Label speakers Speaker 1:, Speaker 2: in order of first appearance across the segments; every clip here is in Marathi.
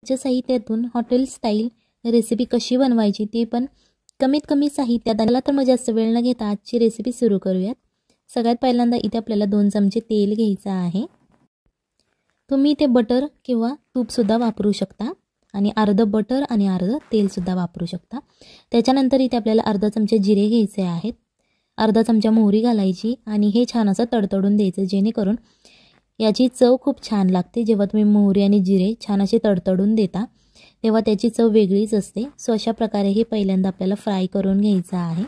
Speaker 1: च्या साहित्यातून हॉटेल स्टाईल रेसिपी कशी बनवायची ते पण कमीत कमी साहित्यात. आला तर मग जास्त वेळ न घेता आजची रेसिपी सुरू करूयात. सगळ्यात पहिल्यांदा इथे आपल्याला 2 चमचे तेल घ्यायचं आहे. तुम्ही इथे बटर किंवा तूप सुद्धा वापरू शकता आणि अर्ध बटर आणि अर्ध तेल सुद्धा वापरू शकता. त्याच्यानंतर इथे आपल्याला अर्धा चमचा जिरे घ्यायचे आहेत, अर्धा चमचा मोहरी घालायची आणि हे छान असं तडतडून द्यायचं, जेणेकरून याची चव खूप छान लागते. जेव्हा तुम्ही मोहरी आणि जिरे छान असे तडतडून देता तेव्हा त्याची चव वेगळीच असते. सो अशा प्रकारे हे पहिल्यांदा आपल्याला फ्राय करून घ्यायचं आहे.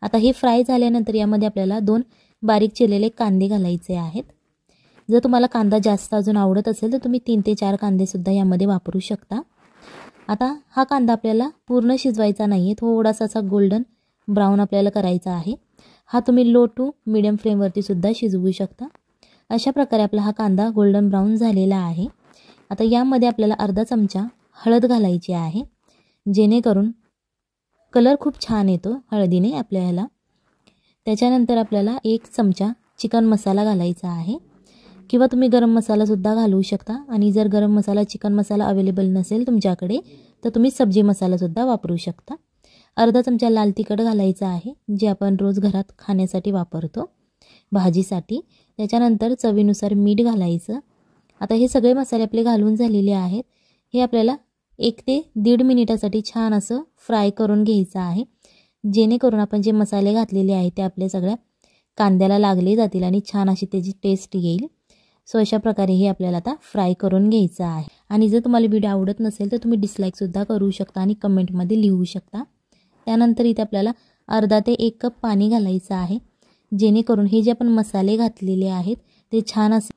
Speaker 1: आता हे फ्राय झाल्यानंतर यामध्ये आपल्याला 2 बारीक चिरलेले कांदे घालायचे आहेत. जर तुम्हाला कांदा जास्त अजून आवडत असेल तर तुम्ही 3 ते 4 कांदे सुद्धा यामध्ये वापरू शकता. आता हा कांदा आपल्याला पूर्ण शिजवायचा नाहीये, थोडासा असा गोल्डन ब्राऊन आपल्याला करायचा आहे. हा तुम्ही लो टू मीडियम फ्लेमवरती सुद्धा शिजवू शकता. अशा प्रकारे आपला हा कांदा गोल्डन ब्राऊन झालेला आहे. आता यामध्ये आपल्याला अर्धा चमचा हळद घालायची आहे, जेणेकरून कलर खूप छान येतो हळदीने आपल्याला. त्याच्यानंतर आपल्याला 1 चमचा चिकन मसाला घालायचा आहे किंवा तुम्ही गरम मसाला सुद्धा घालू शकता. आणि जर गरम मसाला चिकन मसाला अवेलेबल नसेल तुमच्याकडे तर तुम्ही सब्जी मसाला सुद्धा वापरू शकता. अर्धा चमचा लाल तिखट घालायचं आहे, जे आपण रोज घरात खाण्यासाठी वापरतो भाजीसाठी. त्याच्यानंतर चवीनुसार मीठ घालायचं. आता हे सगळे मसाले आपले घालून झालेले आहेत. हे आपल्याला 1 ते 1.5 मिनिटासाठी छान असं फ्राय करून घ्यायचं आहे, जेणेकरून आपण जे मसाले घातलेले आहेत ते आपल्या सगळ्या कांद्याला लागले जातील आणि छान अशी त्याची टेस्ट येईल. सो अशा प्रकारे हे आपल्याला आता फ्राय करून घ्यायचं आहे. आणि जर तुम्हाला व्हिडिओ आवडत नसेल तर तुम्ही डिसलाईकसुद्धा करू शकता आणि कमेंटमध्ये लिहू शकता. त्यानंतर इथे आपल्याला अर्धा ते 1 कप पाणी घालायचं आहे, जेणेकरून हे जे आपण मसाले घातलेले आहेत ते छान असे.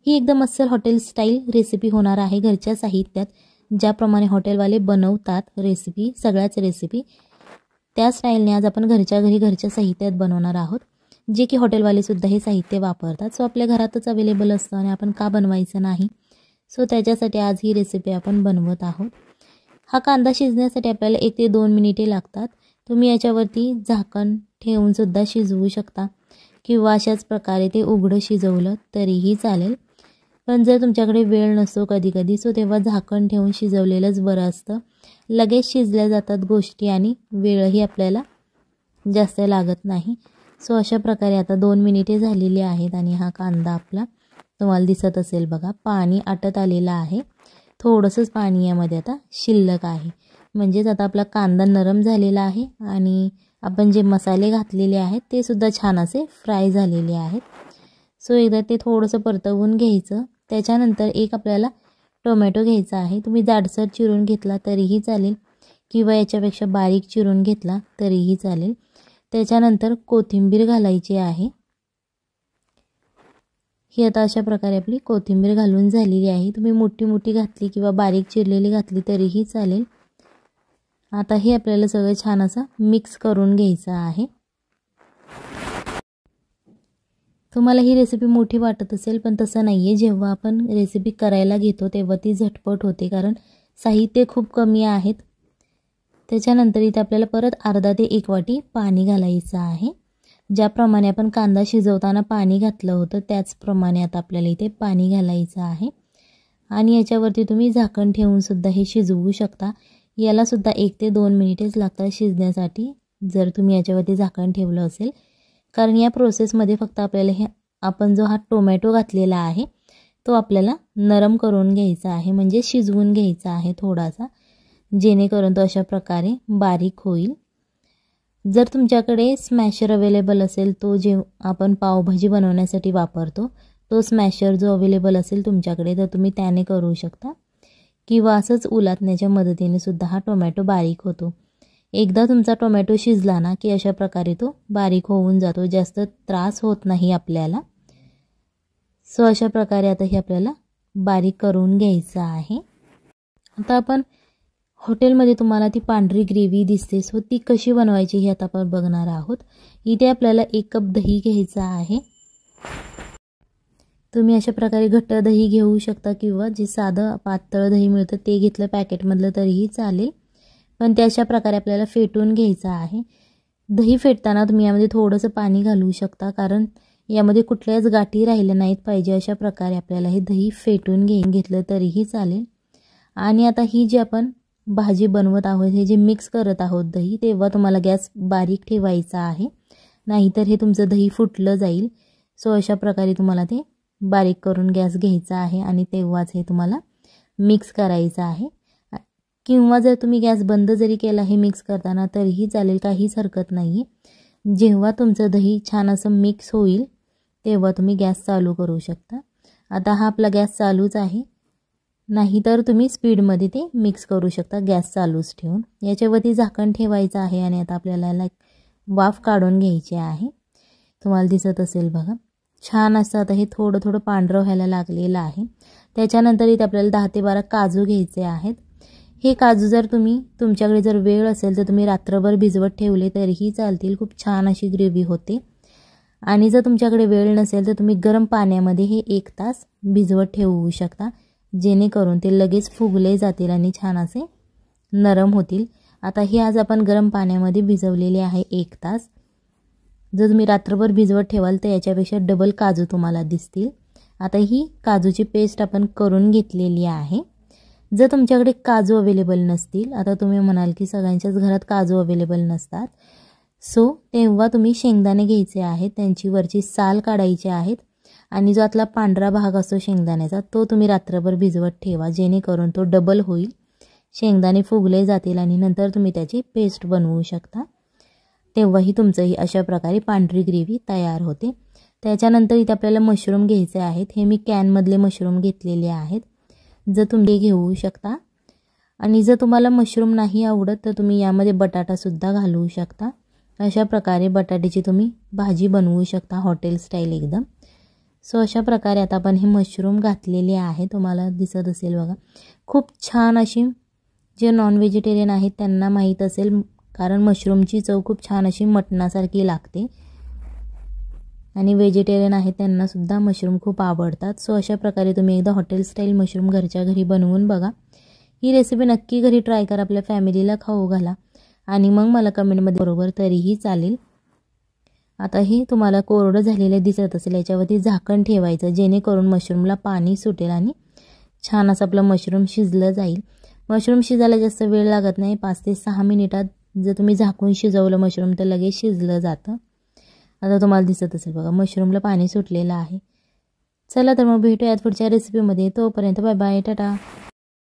Speaker 1: ही एकदम अस्सल हॉटेल स्टाईल रेसिपी होणार आहे, घरच्या साहित्यात ज्याप्रमाणे हॉटेलवाले बनवतात रेसिपी, सगळ्याच रेसिपी त्या स्टाईलने आज आपण घरच्या घरी घरच्या साहित्यात बनवणार आहोत, जे की हॉटेलवाले सुद्धा हे साहित्य वापरतात. सो आपल्या घरातच अवेलेबल असतं आणि आपण का बनवायचं नाही. सो त्याच्यासाठी आज ही रेसिपी आपण बनवत आहोत. हा कांदा शिजण्यासाठी आपल्याला 1 ते 2 मिनिटे लागतात. तुम्ही याच्यावरती झाकण ठेवून सुद्धा शिजवू शकता किंवा अशाच प्रकारे ते उघडं शिजवलं तरीही चालेल. पण जर तुमच्याकडे वेळ नसतो कधी सो तेव्हा झाकण ठेवून शिजवलेलंच बरं असतं. लगेच शिजल्या जातात गोष्टी आणि वेळही आपल्याला जास्त लागत नाही. सो अशा प्रकारे आता 2 मिनिटे झालेली आहेत आणि हा कांदा आपला तुम्हाला दिसत असेल बघा, पाणी आटत आलेलं आहे. थोडंसंच पाणी यामध्ये आता शिल्लक आहे, म्हणजेच आता आपला कांदा नरम झालेला आहे आणि आपण जे मसाले घातलेले आहेत ते सुद्धा छान असे फ्राय झालेले आहेत. सो एकदा ते थोडंसं परतवून घ्यायचं. त्याच्यानंतर एक आपल्याला टोमॅटो घ्यायचा आहे. तुम्ही जाडसर चिरून घेतला तरीही चालेल किंवा याच्यापेक्षा बारीक चिरून घेतला तरीही चालेल. त्याच्यानंतर कोथिंबीर घालायची आहे. ही आता अशा प्रकारे आपली कोथिंबीर घालून झालेली आहे. तुम्ही मोठी मोठी घातली किंवा बारीक चिरलेली घातली तरीही चालेल. आता हे आपल्याला सगळं छान असं मिक्स करून घ्यायचं आहे. तुम्हाला ही रेसिपी मोठी वाटत असेल, पण तसं नाही आहे. जेव्हा आपण रेसिपी करायला घेतो तेव्हा ती झटपट होते, कारण साहित्य खूप कमी आहेत. त्याच्यानंतर इथे आपल्याला परत अर्धा ते 1 वाटी पाणी घालायचं आहे. ज्याप्रमाणे आपण कांदा शिजवताना पाणी घातलं होतं त्याचप्रमाणे आता आपल्याला इथे पाणी घालायचं आहे. आणि याच्यावरती तुम्ही झाकण ठेवून सुद्धा हे शिजवू शकता. याला सुद्धा 1 ते 2 मिनिटेच लागतात शिजण्यासाठी, जर तुम्ही याच्यावरती झाकण ठेवलं असेल. कारण या प्रोसेसमध्ये फक्त आपल्याला हे आपण जो हा टोमॅटो घातलेला आहे तो आपल्याला नरम करून घ्यायचा आहे, म्हणजे शिजवून घ्यायचा आहे थोडासा, जेणेकरून तो अशा प्रकारे बारीक होईल. जर तुमच्याकडे स्मॅशर अवेलेबल असेल, तो जे आपण पावभाजी बनवण्यासाठी वापरतो तो स्मॅशर जो अवेलेबल असेल तुमच्याकडे तर तुम्ही त्याने करू शकता किंवा असंच उलटण्याच्या मदतीने सुद्धा हा टोमॅटो बारीक होतो. एकदा तुमचा टोमॅटो शिजला ना की अशा प्रकारे तो बारीक होऊन जातो, जास्त त्रास होत नाही आपल्याला. सो अशा प्रकारे आता हे आपल्याला बारीक करून घ्यायचं आहे. आता आपण हॉटेलमध्ये तुम्हाला ती पांढरी ग्रेव्ही दिसते, सो ती कशी बनवायची हे आता आपण बघणार आहोत. इथे आपल्याला 1 कप दही घ्यायचा आहे. तुम्ही अशा प्रकारे घट्ट दही घेऊ शकता किंवा जे साधं पातळ दही मिळतं ते घेतलं पॅकेटमधलं तरीही चालेल, पण ते अशा प्रकारे आपल्याला फेटून घ्यायचं आहे. दही फेटताना तुम्ही यामध्ये थोडंसं पाणी घालू शकता, कारण यामध्ये कुठल्याच गाठी राहिल्या नाहीत पाहिजे. अशा प्रकारे आपल्याला हे दही फेटून घेतलं तरीही चालेल. आणि आता ही जी आपण भाजी बनवत आहोत, हे जे मिक्स करत आहोत दही, तेव्हा तुम्हाला गॅस बारीक ठेवायचा आहे, नाहीतर हे तुमचं दही फुटलं जाईल. सो अशा प्रकारे तुम्हाला ते बारीक करून गॅस घ्यायचा आहे आणि तेव्हाच हे तुम्हाला मिक्स करायचं आहे. किंवा जर तुम्ही गॅस बंद जरी केला हे मिक्स करताना तरीही चालेल, काहीच हरकत नाही. जेव्हा तुमचं दही छान असं मिक्स होईल तेव्हा तुम्ही गॅस चालू करू शकता. आता हा आपला गॅस चालूच आहे, नाहीतर तुम्ही स्पीडमध्ये ते मिक्स करू शकता गॅस चालूच ठेवून. याच्यावरती झाकण ठेवायचं आहे आणि आता आपल्याला वाफ काढून घ्यायची आहे. तुम्हाला दिसत असेल बघा, छान असं आता हे थोडं थोडं पांढरं व्हायला लागलेलं आहे. त्याच्यानंतर इथे आपल्याला 10 ते 12 काजू घ्यायचे आहेत. हे काजू जर तुमच्याकडे जर वेळ असेल तर तुम्ही रात्रभर भिजवत ठेवले तरीही चालतील, खूप छान अशी ग्रेव्ही होते. आणि जर तुमच्याकडे वेळ नसेल तर तुम्ही गरम पाण्यामध्ये हे 1 तास भिजवत ठेवू शकता, जेणेकरून ते लगेच फुगले जातील आणि छान असे नरम होतील. आता हे आज आपण गरम पाण्यामध्ये भिजवलेले आहे 1 तास. जर तुम्ही रात्रभर भिजवत ठेवाल तर याच्यापेक्षा डबल काजू तुम्हाला दिसतील. आता ही काजूची पेस्ट आपण करून घेतलेली आहे. जर तुमच्याकडे काजू अवेलेबल नसतील, आता तुम्ही म्हणाल की सगळ्यांच्याच घरात काजू अवेलेबल नसतात, सो तेव्हा तुम्ही शेंगदाणे घ्यायचे आहेत, त्यांची वरची साल काढायची आहेत आणि जो आतला पांढरा भाग असतो शेंगदाण्याचा तो तुम्ही रात्रभर भिजवत ठेवा, जेणेकरून तो डबल होईल, शेंगदाणे फुगले जातील आणि नंतर तुम्ही त्याची पेस्ट बनवू शकता. तेव्हाही तुमचंही अशा प्रकारे पांढरी ग्रेव्ही तयार होते. त्याच्यानंतर इथे आपल्याला मशरूम घ्यायचे आहेत. हे मी कॅनमधले मशरूम घेतलेले आहेत, जर तुम्ही घेऊ शकता. आणि जर तुम्हाला मशरूम नाही आवडत तर तुम्ही यामध्ये बटाटासुद्धा घालवू शकता. अशा प्रकारे बटाट्याची तुम्ही भाजी बनवू शकता हॉटेल स्टाईल एकदम. सो अशा प्रकारे आता आपण हे मशरूम घातलेले आहे, तुम्हाला दिसत असेल बघा. खूप छान अशी, जे नॉन व्हेजिटेरियन आहेत त्यांना माहीत असेल, कारण मशरूमची चव खूप छान अशी मटणासारखी लागते आणि व्हेजिटेरियन आहेत त्यांनासुद्धा मशरूम खूप आवडतात. सो अशा प्रकारे तुम्ही एकदा हॉटेल स्टाईल मशरूम घरच्या घरी बनवून बघा. ही रेसिपी नक्की घरी ट्राय करा, आपल्या फॅमिलीला खाऊ घाला आणि मग मला कमेंटमध्ये बरोबर तरीही चालेल. आता हे तुम्हाला कोरडं झालेलं दिसत असेल, याच्यावरती झाकण ठेवायचं, जेणेकरून मशरूमला पाणी सुटेल आणि छान असं आपलं मशरूम शिजलं जाईल. मशरूम शिजायला जास्त वेळ लागत नाही, 5 ते 6 मिनिटात जर तुम्ही झाकून शिजवलं मशरूम तर लगेच शिजलं जातं. आता तुम्हाला दिसत असेल बघा, मशरूमला पाणी सुटलेलं आहे. चला तर मग भेटूयात पुढच्या रेसिपीमध्ये. तोपर्यंत बाय बाय, टाटा.